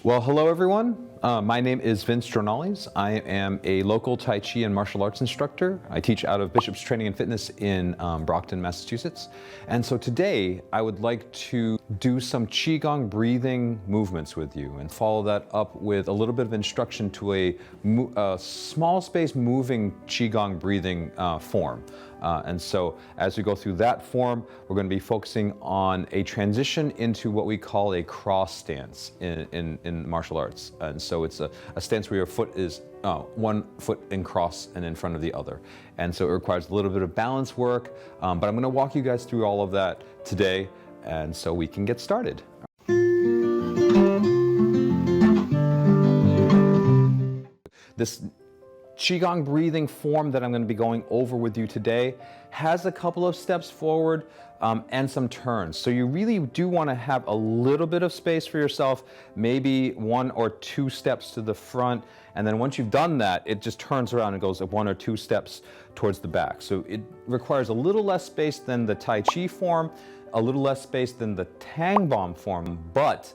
Well, hello everyone. My name is Vince Jornales. I am a local Tai Chi and martial arts instructor. I teach out of Bishop's Training and Fitness in Brockton, Massachusetts. And so today I would like to do some QiGong breathing movements with you and follow that up with a little bit of instruction to a small space moving QiGong breathing form. And so as we go through that form, we're going to be focusing on a transition into what we call a cross stance in martial arts. And so it's a stance where your foot is one foot in cross and in front of the other. And so it requires a little bit of balance work, but I'm going to walk you guys through all of that today, and so we can get started. This QiGong breathing form that I'm going to be going over with you today has a couple of steps forward and some turns. So you really do want to have a little bit of space for yourself, maybe 1 or 2 steps to the front. And then once you've done that, it just turns around and goes 1 or 2 steps towards the back. So it requires a little less space than the Tai Chi form, a little less space than the Tang Bomb form, but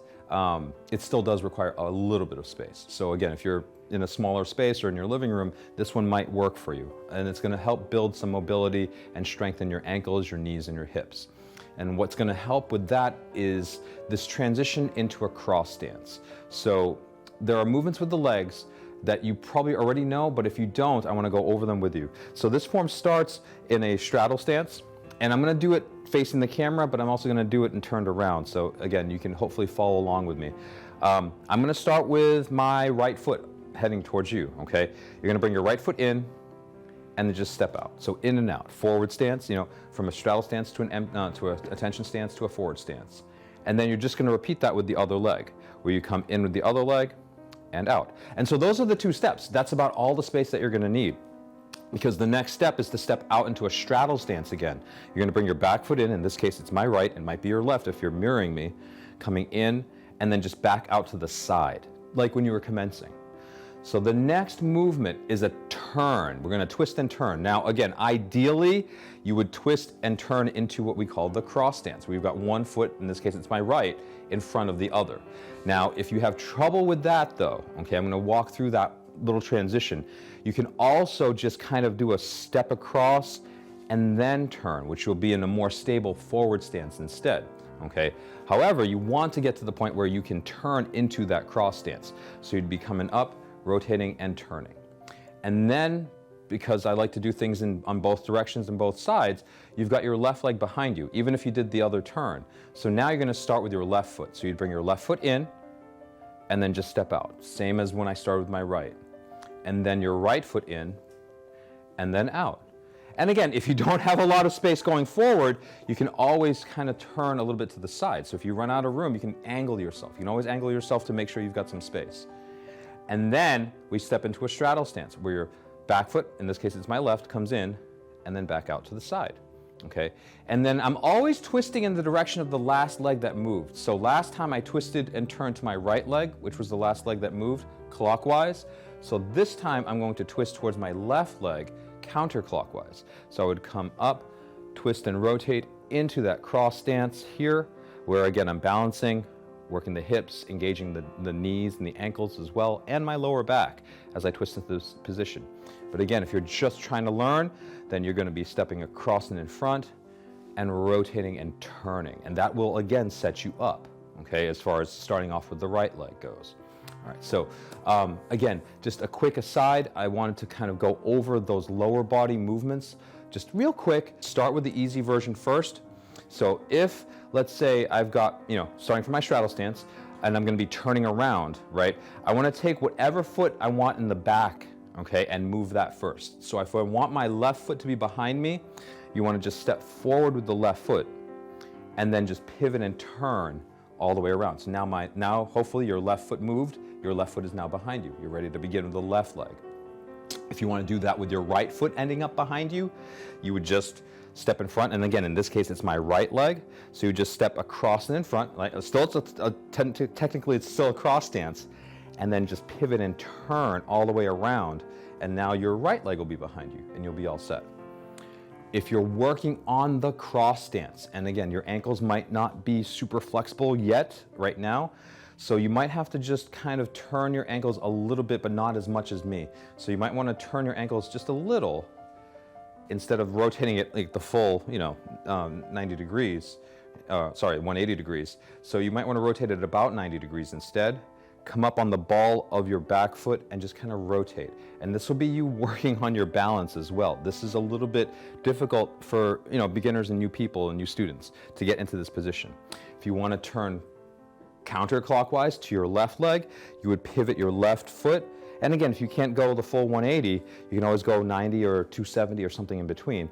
it still does require a little bit of space. So again, if you're in a smaller space or in your living room, this one might work for you. And it's going to help build some mobility and strengthen your ankles, your knees, and your hips. And what's going to help with that is this transition into a cross stance. So there are movements with the legs that you probably already know, but if you don't, I want to go over them with you. So this form starts in a straddle stance, and I'm going to do it facing the camera, but I'm also going to do it and turned around. So again, you can hopefully follow along with me. I'm going to start with my right foot heading towards you, okay? You're going to bring your right foot in and then just step out. So in and out, forward stance, from a straddle stance to a attention stance to a forward stance. And then you're just going to repeat that with the other leg, where you come in with the other leg and out. And so those are the 2 steps. That's about all the space that you're going to need, because the next step is to step out into a straddle stance again. You're going to bring your back foot in this case it's my right, it might be your left if you're mirroring me, coming in and then just back out to the side, like when you were commencing. So the next movement is a turn. We're going to twist and turn. Now again, ideally you would twist and turn into what we call the cross stance. We've got one foot, in this case it's my right, in front of the other. Now if you have trouble with that though, okay, I'm going to walk through that little transition. You can also just kind of do a step across and then turn, which will be in a more stable forward stance instead. Okay. However, you want to get to the point where you can turn into that cross stance. So you'd be coming up, rotating and turning. And then, because I like to do things on both directions and both sides, you've got your left leg behind you, even if you did the other turn. So now you're going to start with your left foot. So you'd bring your left foot in and then just step out. Same as when I started with my right. And then your right foot in and then out. And again, if you don't have a lot of space going forward, you can always kind of turn a little bit to the side. So if you run out of room, you can angle yourself. You can always angle yourself to make sure you've got some space. And then we step into a straddle stance where your back foot, in this case it's my left, comes in and then back out to the side. Okay? And then I'm always twisting in the direction of the last leg that moved. So last time I twisted and turned to my right leg, which was the last leg that moved, clockwise. So this time I'm going to twist towards my left leg counterclockwise. So I would come up, twist and rotate into that cross stance here, where again I'm balancing, working the hips, engaging the knees and the ankles as well, and my lower back as I twist into this position. But again, if you're just trying to learn, then you're going to be stepping across and in front and rotating and turning. And that will again set you up, okay, as far as starting off with the right leg goes. All right, so again, just a quick aside, I wanted to kind of go over those lower body movements just real quick. Start with the easy version first. So if, let's say I've got, starting from my straddle stance, and I'm going to be turning around, right? I want to take whatever foot I want in the back, okay, and move that first. So if I want my left foot to be behind me, you want to just step forward with the left foot, and then just pivot and turn all the way around. So now hopefully your left foot moved, your left foot is now behind you. You're ready to begin with the left leg. If you want to do that with your right foot ending up behind you, you would just step in front, and again, in this case, it's my right leg, so you just step across and in front, like still, technically it's still a cross stance, and then just pivot and turn all the way around, and now your right leg will be behind you, and you'll be all set. If you're working on the cross stance, and again, your ankles might not be super flexible yet, right now, So you might have to just kind of turn your ankles a little bit, but not as much as me. So you might want to turn your ankles just a little instead of rotating it like the full, 90 degrees. Sorry, 180 degrees. So you might want to rotate it about 90 degrees instead. Come up on the ball of your back foot and just kind of rotate. And this will be you working on your balance as well. This is a little bit difficult for beginners and new people and new students to get into this position. If you want to turn counterclockwise to your left leg, you would pivot your left foot. And again, if you can't go the full 180, you can always go 90 or 270 or something in between.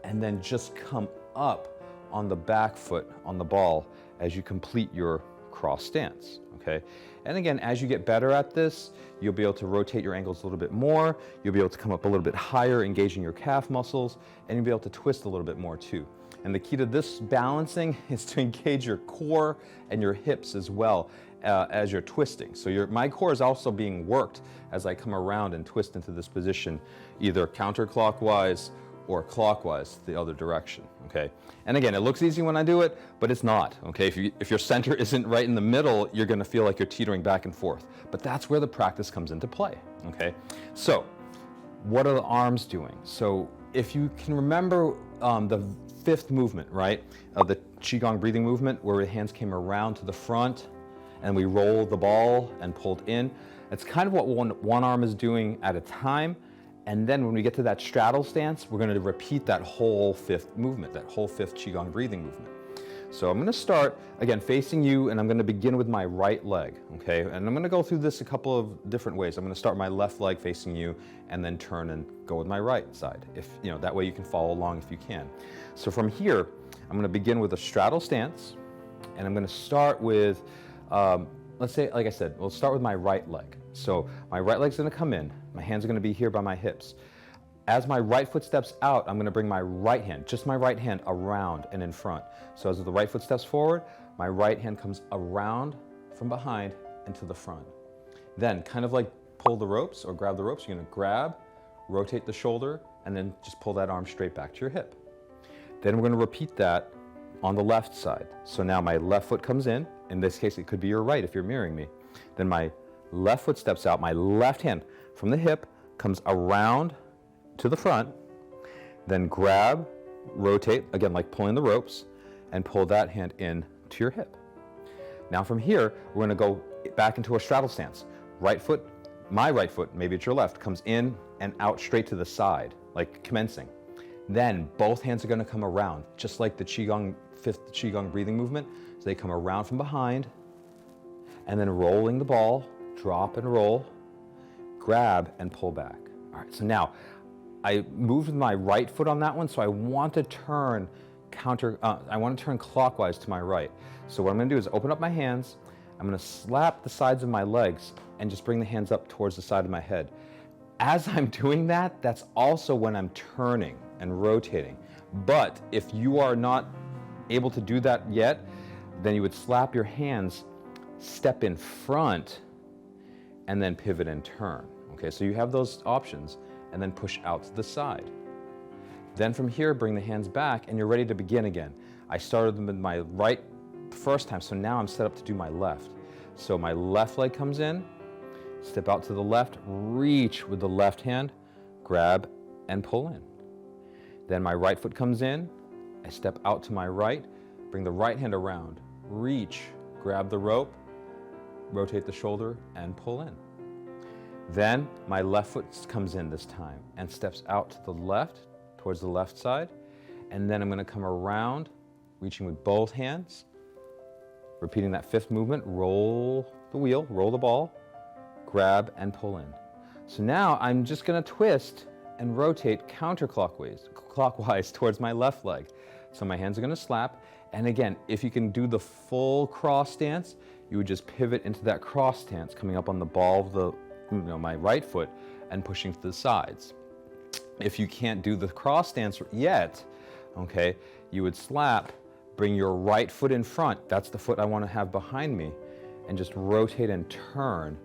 And then just come up on the back foot on the ball as you complete your cross stance. Okay, and again, as you get better at this, you'll be able to rotate your ankles a little bit more. You'll be able to come up a little bit higher, engaging your calf muscles, and you'll be able to twist a little bit more too. And the key to this balancing is to engage your core and your hips as well as you're twisting. So my core is also being worked as I come around and twist into this position, either counterclockwise or clockwise the other direction, okay? And again, it looks easy when I do it, but it's not, okay? If your center isn't right in the middle, you're gonna feel like you're teetering back and forth. But that's where the practice comes into play, okay? So, what are the arms doing? So, if you can remember the fifth movement, right, of the QiGong breathing movement, where the hands came around to the front, and we rolled the ball and pulled in, it's kind of what one arm is doing at a time. And then when we get to that straddle stance, we're going to repeat that whole fifth movement, that whole fifth QiGong breathing movement. So I'm going to start, again, facing you, and I'm going to begin with my right leg, okay? And I'm going to go through this a couple of different ways. I'm going to start my left leg facing you, and then turn and go with my right side. That way you can follow along if you can. So from here, I'm going to begin with a straddle stance, and I'm going to start with, let's say, like I said, we'll start with my right leg. So my right leg's going to come in. My hands are going to be here by my hips. As my right foot steps out, I'm going to bring my right hand, just my right hand, around and in front. So as the right foot steps forward, my right hand comes around from behind and to the front. Then, kind of like pull the ropes or grab the ropes, you're going to grab, rotate the shoulder, and then just pull that arm straight back to your hip. Then we're going to repeat that on the left side. So now my left foot comes in. In this case, it could be your right if you're mirroring me. Then my left foot steps out, my left hand from the hip comes around to the front, then grab, rotate, again like pulling the ropes, and pull that hand in to your hip. Now from here, we're going to go back into a straddle stance. Right foot, my right foot, maybe it's your left, comes in and out straight to the side, like commencing. Then both hands are going to come around, just like the fifth QiGong breathing movement. So they come around from behind, and then rolling the ball, drop and roll, grab and pull back. All right, so now I moved with my right foot on that one, so I want to turn clockwise to my right. So what I'm going to do is open up my hands. I'm going to slap the sides of my legs and just bring the hands up towards the side of my head. As I'm doing that, that's also when I'm turning and rotating. But if you are not able to do that yet, then you would slap your hands, step in front, and then pivot and turn. Okay, so you have those options, and then push out to the side. Then from here, bring the hands back, and you're ready to begin again. I started with my right first time, so now I'm set up to do my left. So my left leg comes in, step out to the left, reach with the left hand, grab and pull in. Then my right foot comes in, I step out to my right, bring the right hand around, reach, grab the rope, rotate the shoulder, and pull in. Then my left foot comes in this time and steps out to the left, towards the left side, and then I'm going to come around, reaching with both hands, repeating that fifth movement, roll the wheel, roll the ball, grab and pull in. So now I'm just going to twist and rotate clockwise towards my left leg. So my hands are going to slap, and again, if you can do the full cross stance, you would just pivot into that cross stance, coming up on the ball of my right foot and pushing to the sides. If you can't do the cross stance yet, okay, you would slap, bring your right foot in front, that's the foot I want to have behind me, and just rotate and turn,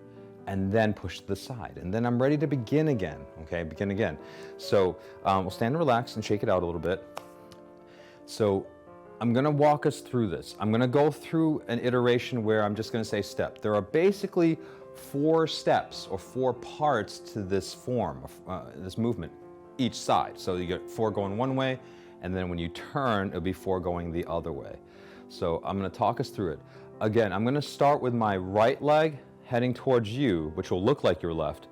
and then push to the side. And then I'm ready to begin again, okay, begin again. So we'll stand and relax and shake it out a little bit. So I'm gonna walk us through this. I'm gonna go through an iteration where I'm just gonna say step. There are basically 4 steps or 4 parts to this form, this movement, each side. So you get 4 going one way, and then when you turn, it'll be 4 going the other way. So I'm gonna talk us through it. Again, I'm gonna start with my right leg heading towards you, which will look like your left,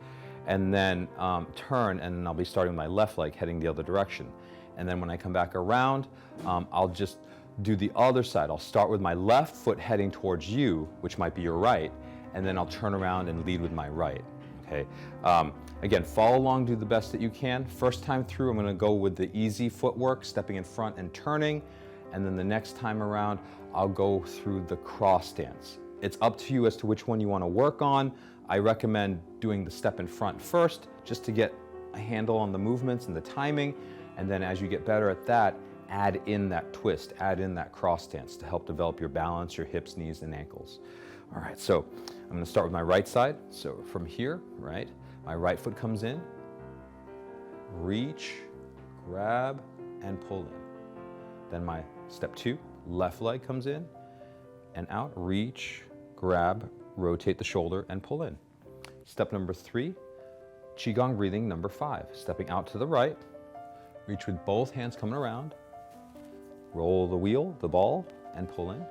and then turn, and then I'll be starting with my left leg heading the other direction. And then when I come back around, I'll just do the other side. I'll start with my left foot heading towards you, which might be your right, and then I'll turn around and lead with my right, okay? Again, follow along, do the best that you can. First time through, I'm gonna go with the easy footwork, stepping in front and turning, and then the next time around, I'll go through the cross stance. It's up to you as to which one you wanna work on. I recommend doing the step in front first, just to get a handle on the movements and the timing, and then as you get better at that, add in that twist, add in that cross stance to help develop your balance, your hips, knees, and ankles. All right, so I'm gonna start with my right side. So from here, right, my right foot comes in, reach, grab, and pull in. Then my step 2, left leg comes in and out, reach, grab, rotate the shoulder, and pull in. Step number 3, QiGong breathing number 5, stepping out to the right, reach with both hands coming around, roll the wheel, the ball, and pull in.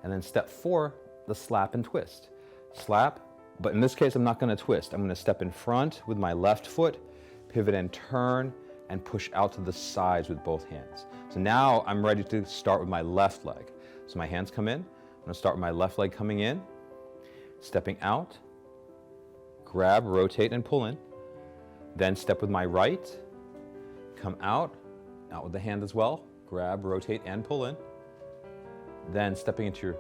And then step 4, the slap and twist. Slap, but in this case, I'm not gonna twist. I'm gonna step in front with my left foot, pivot and turn, and push out to the sides with both hands. So now I'm ready to start with my left leg. So my hands come in. I'm gonna start with my left leg coming in, stepping out, grab, rotate, and pull in. Then step with my right, come out with the hand as well, grab, rotate, and pull in. Then stepping into your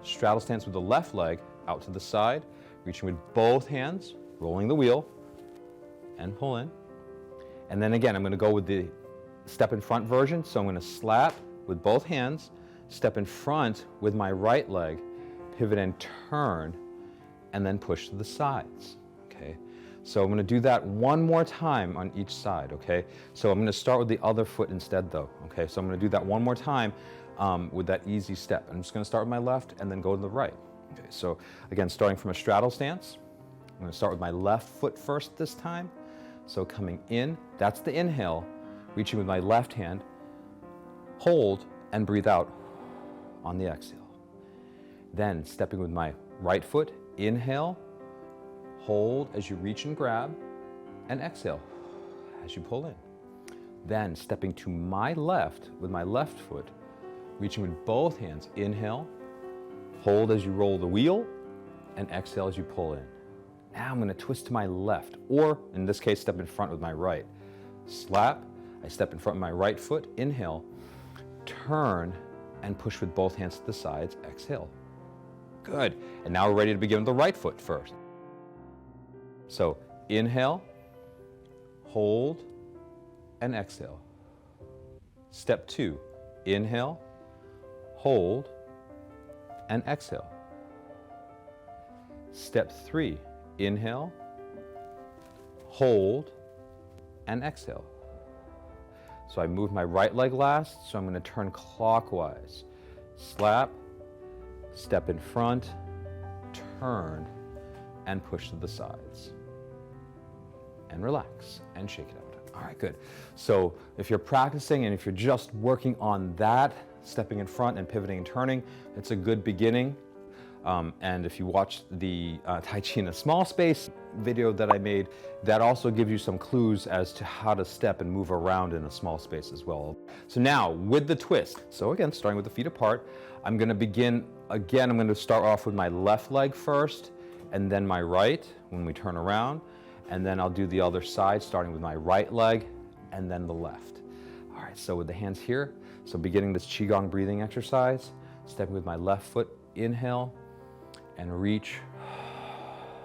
straddle stance with the left leg, out to the side, reaching with both hands, rolling the wheel, and pull in. And then again, I'm gonna go with the step in front version. So I'm gonna slap with both hands, step in front with my right leg, pivot and turn, and then push to the sides, okay? So I'm gonna do that one more time on each side, okay? So I'm gonna start with the other foot instead though, okay? So I'm gonna do that one more time with that easy step. I'm just gonna start with my left and then go to the right. Okay, so again, starting from a straddle stance, I'm gonna start with my left foot first this time. So coming in, that's the inhale, reaching with my left hand, hold and breathe out on the exhale. Then stepping with my right foot, inhale, hold as you reach and grab, and exhale as you pull in. Then stepping to my left with my left foot, reaching with both hands, inhale, hold as you roll the wheel, and exhale as you pull in. Now I'm gonna twist to my left, or in this case, step in front with my right. Slap, I step in front with my right foot, inhale, turn, and push with both hands to the sides, exhale. Good, and now we're ready to begin with the right foot first. So inhale, hold, and exhale. Step 2, inhale, hold, and exhale. Step 3, inhale, hold, and exhale. So I move my right leg last, so I'm going to turn clockwise. Slap, step in front, turn, and push to the sides. And relax and shake it out. All right, good. So if you're practicing and if you're just working on that, stepping in front and pivoting and turning, it's a good beginning. And if you watch the Tai Chi in a small space video that I made, that also gives you some clues as to how to step and move around in a small space as well. So now with the twist, so again, starting with the feet apart, I'm gonna begin, again, I'm gonna start off with my left leg first, and then my right when we turn around, and then I'll do the other side, starting with my right leg, and then the left. All right, so with the hands here, so beginning this QiGong breathing exercise, stepping with my left foot, inhale, and reach,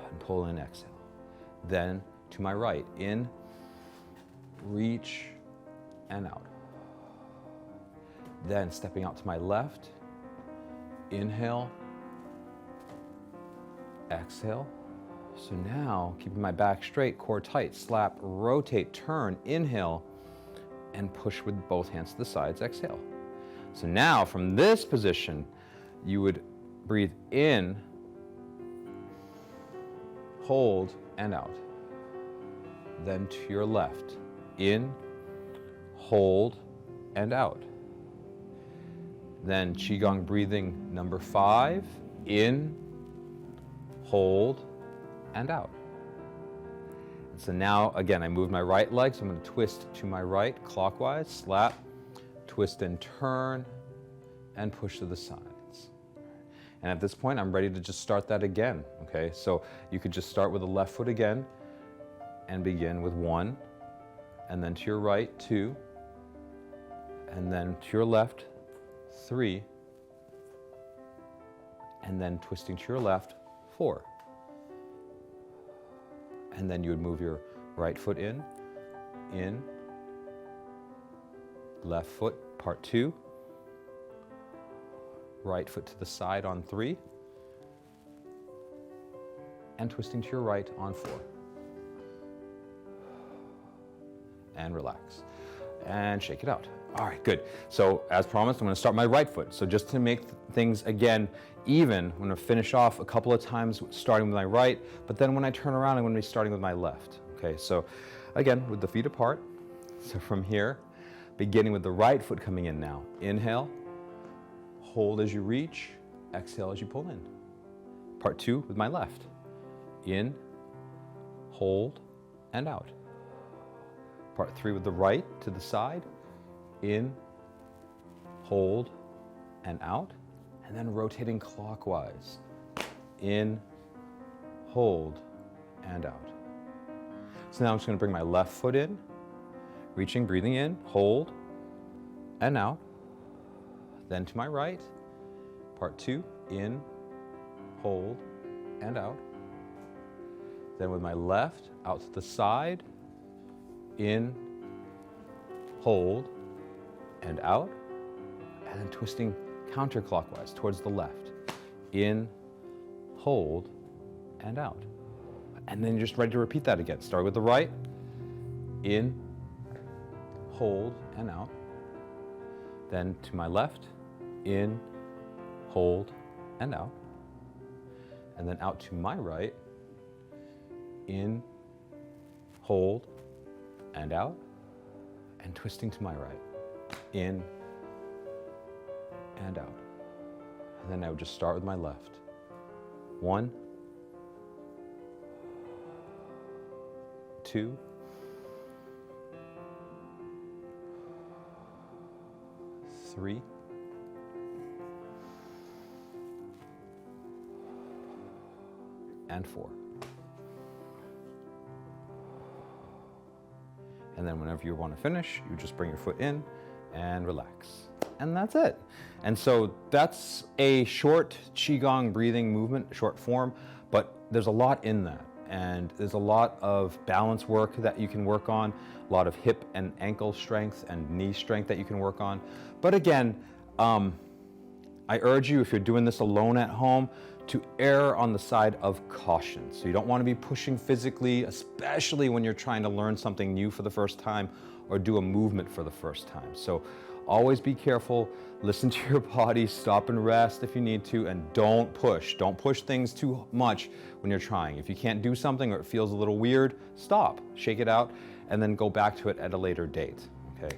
and pull in, exhale. Then to my right, in, reach, and out. Then stepping out to my left, inhale, exhale. So now, keeping my back straight, core tight, slap, rotate, turn, inhale, and push with both hands to the sides, exhale. So now from this position, you would breathe in, hold, and out. Then to your left, in, hold, and out. Then QiGong breathing number 5, in, hold, and out. And so now, again, I move my right leg, so I'm going to twist to my right, clockwise, slap, twist and turn, and push to the sides. And at this point, I'm ready to just start that again, okay? So you could just start with the left foot again, and begin with 1, and then to your right, 2, and then to your left, 3, and then twisting to your left, 4. And then you would move your right foot in, left foot, part 2, right foot to the side on 3, and twisting to your right on 4. And relax. And shake it out. All right, good. So as promised, I'm going to start my right foot. So just to make things, again, even, I'm going to finish off a couple of times starting with my right, but then when I turn around, I'm going to be starting with my left. Okay, so again, with the feet apart. So from here, beginning with the right foot coming in now. Inhale, hold as you reach, exhale as you pull in. Part 2 with my left. In, hold, and out. Part 3 with the right to the side, in, hold, and out, and then rotating clockwise, in, hold, and out. So now I'm just going to bring my left foot in, reaching, breathing in, hold, and out, then to my right, part 2, in, hold, and out, then with my left, out to the side, in, hold, and out, and then twisting counterclockwise towards the left. In, hold, and out. And then you're just ready to repeat that again. Start with the right, in, hold, and out. Then to my left, in, hold, and out. And then out to my right, in, hold, and out, and twisting to my right, in, and out. And then I would just start with my left. 1, 2, 3, and 4. And then whenever you want to finish, you just bring your foot in and relax. And that's it. And so that's a short QiGong breathing movement, short form, but there's a lot in that. And there's a lot of balance work that you can work on, a lot of hip and ankle strength and knee strength that you can work on. But again, I urge you, if you're doing this alone at home, to err on the side of caution. So you don't want to be pushing physically, especially when you're trying to learn something new for the first time or do a movement for the first time. So always be careful, listen to your body, stop and rest if you need to, and don't push. Don't push things too much when you're trying. If you can't do something or it feels a little weird, stop, shake it out, and then go back to it at a later date, okay?